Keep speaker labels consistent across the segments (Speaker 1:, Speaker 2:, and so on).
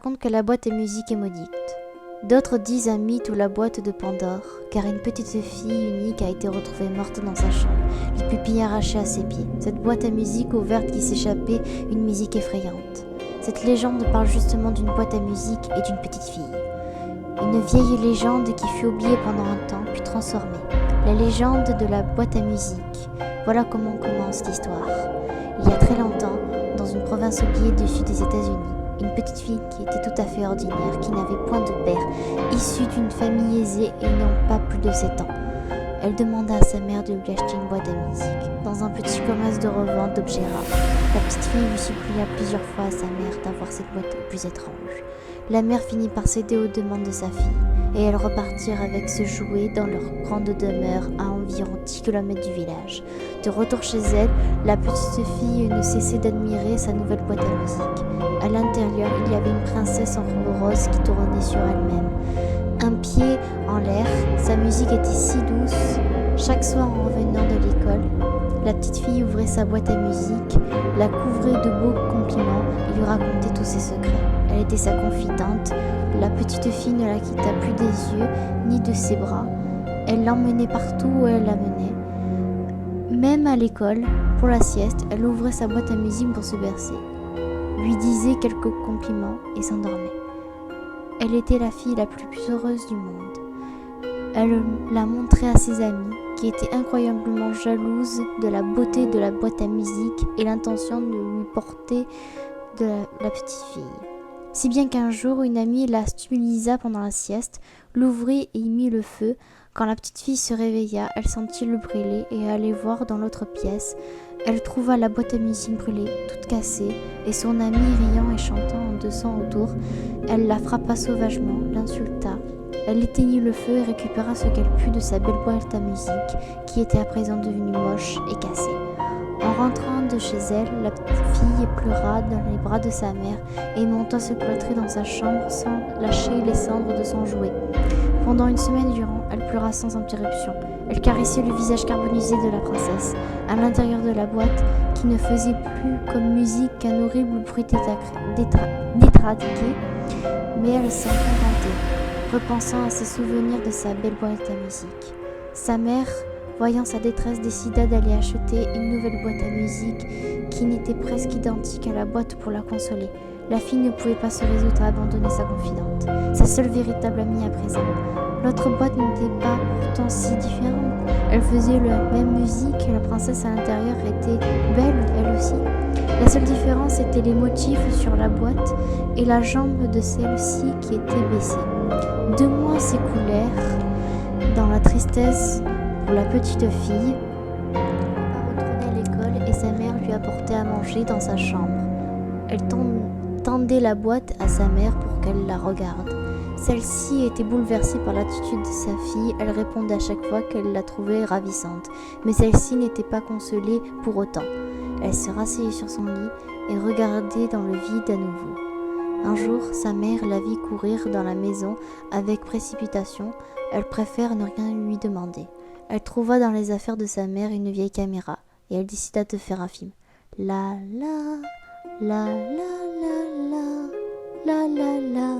Speaker 1: racontent que la boîte à musique est maudite. D'autres disent un mythe ou la boîte de Pandore, car une petite fille unique a été retrouvée morte dans sa chambre, les pupilles arrachées à ses pieds. Cette boîte à musique ouverte qui s'échappait une musique effrayante. Cette légende parle justement d'une boîte à musique et d'une petite fille. Une vieille légende qui fut oubliée pendant un temps, puis transformée. La légende de la boîte à musique. Voilà comment commence l'histoire. Il y a très longtemps, dans une province oubliée du sud des États-Unis, une petite fille qui était tout à fait ordinaire, qui n'avait point de père, issue d'une famille aisée et n'ayant pas plus de 7 ans. Elle demanda à sa mère de lui acheter une boîte à musique, dans un petit commerce de revente d'objets rares. La petite fille lui supplia plusieurs fois à sa mère d'avoir cette boîte aux plus étranges. La mère finit par céder aux demandes de sa fille, et elles repartirent avec ce jouet dans leur grande demeure à environ 10 km du village. De retour chez elle, la petite fille ne cessait d'admirer sa nouvelle boîte à musique. À l'intérieur, il y avait une princesse en robe rose qui tournait sur elle-même. Un pied en l'air, sa musique était si douce. Chaque soir en revenant de l'école, la petite fille ouvrait sa boîte à musique, la couvrait de beaux compliments et lui racontait tous ses secrets. Elle était sa confidente. La petite fille ne la quitta plus des yeux ni de ses bras. Elle l'emmenait partout où elle la menait. Même à l'école, pour la sieste, elle ouvrait sa boîte à musique pour se bercer, lui disait quelques compliments et s'endormait. Elle était la fille la plus heureuse du monde. Elle l'a montré à ses amies, qui étaient incroyablement jalouses de la beauté de la boîte à musique et l'intention de lui porter de la petite fille. Si bien qu'un jour, une amie la stabilisa pendant la sieste, l'ouvrit et y mit le feu. Quand la petite fille se réveilla, elle sentit le brûler et allait voir dans l'autre pièce. Elle trouva la boîte à musique brûlée, toute cassée, et son amie riant et chantant en dansant autour. Elle la frappa sauvagement, l'insulta. Elle éteignit le feu et récupéra ce qu'elle put de sa belle boîte à musique, qui était à présent devenue moche et cassée. En rentrant de chez elle, la petite fille pleura dans les bras de sa mère et monta se cloîtrer dans sa chambre sans lâcher les cendres de son jouet. Pendant une semaine durant, elle pleura sans interruption. Elle caressait le visage carbonisé de la princesse. À l'intérieur de la boîte, qui ne faisait plus comme musique qu'un horrible bruit détraqué, mais elle s'en contentait, repensant à ses souvenirs de sa belle boîte à musique. Sa mère, voyant sa détresse, décida d'aller acheter une nouvelle boîte à musique qui n'était presque identique à la boîte pour la consoler. La fille ne pouvait pas se résoudre à abandonner sa confidente, sa seule véritable amie à présent. L'autre boîte n'était pas pourtant si différente. Elle faisait la même musique et la princesse à l'intérieur était belle, elle aussi. La seule différence était les motifs sur la boîte et la jambe de celle-ci qui était baissée. 2 mois s'écoulèrent dans la tristesse pour la petite fille. Elle retournait à l'école et sa mère lui apportait à manger dans sa chambre. Elle tendait la boîte à sa mère pour qu'elle la regarde. Celle-ci était bouleversée par l'attitude de sa fille. Elle répondait à chaque fois qu'elle la trouvait ravissante. Mais celle-ci n'était pas consolée pour autant. Elle se rasseyait sur son lit et regardait dans le vide à nouveau. Un jour, sa mère la vit courir dans la maison avec précipitation. Elle préfère ne rien lui demander. Elle trouva dans les affaires de sa mère une vieille caméra et elle décida de faire un film. La la, la la la la, la la la.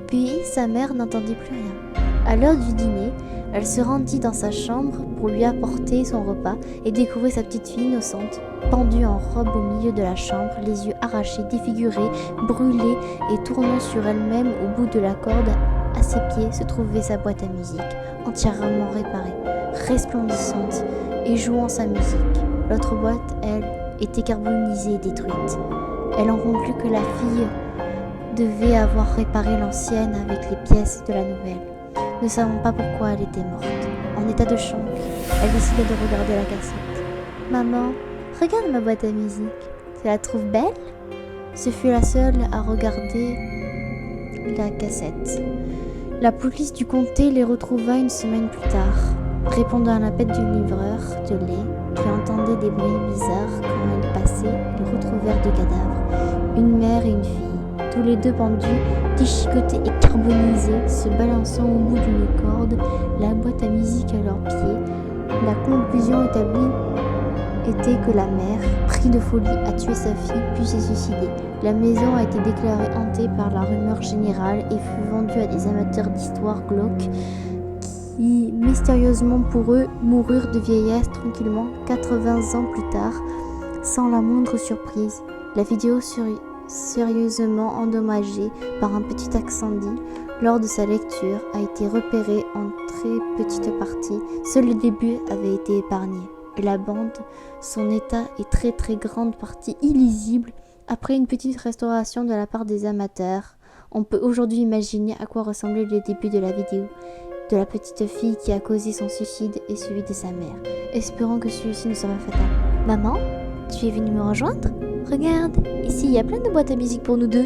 Speaker 1: Puis sa mère n'entendit plus rien. À l'heure du dîner, elle se rendit dans sa chambre pour lui apporter son repas et découvrit sa petite fille innocente, pendue en robe au milieu de la chambre, les yeux arrachés, défigurés, brûlés et tournant sur elle-même au bout de la corde. À ses pieds se trouvait sa boîte à musique, entièrement réparée, resplendissante et jouant sa musique. L'autre boîte, elle, était carbonisée et détruite. Elle en conclut que la fille devait avoir réparé l'ancienne avec les pièces de la nouvelle. Ne savant pas pourquoi elle était morte. En état de choc, elle décida de regarder la cassette. « Maman, regarde ma boîte à musique. Tu la trouves belle ?» Ce fut la seule à regarder la cassette. La police du comté les retrouva une semaine plus tard, répondant à l'appel du livreur de lait qui entendait des bruits bizarres quand il passait. Ils retrouvèrent 2 cadavres, une mère et une fille. Tous les 2 pendus, déchiquetés et carbonisés, se balançant au bout d'une corde, la boîte à musique à leurs pieds. La conclusion établie était que la mère, pris de folie, a tué sa fille puis s'est suicidée. La maison a été déclarée hantée par la rumeur générale et fut vendue à des amateurs d'histoires glauques qui, mystérieusement pour eux, moururent de vieillesse tranquillement 80 ans plus tard, sans la moindre surprise. La vidéo sérieusement endommagée par un petit incendie lors de sa lecture a été repérée en très petite partie. Seul le début avait été épargné. Et la bande, son état est très grande partie illisible. Après une petite restauration de la part des amateurs, on peut aujourd'hui imaginer à quoi ressemblait le début de la vidéo de la petite fille qui a causé son suicide et celui de sa mère. Espérons que celui-ci ne soit pas fatal. Maman, tu es venue me rejoindre? Regarde, ici il y a plein de boîtes à musique pour nous deux.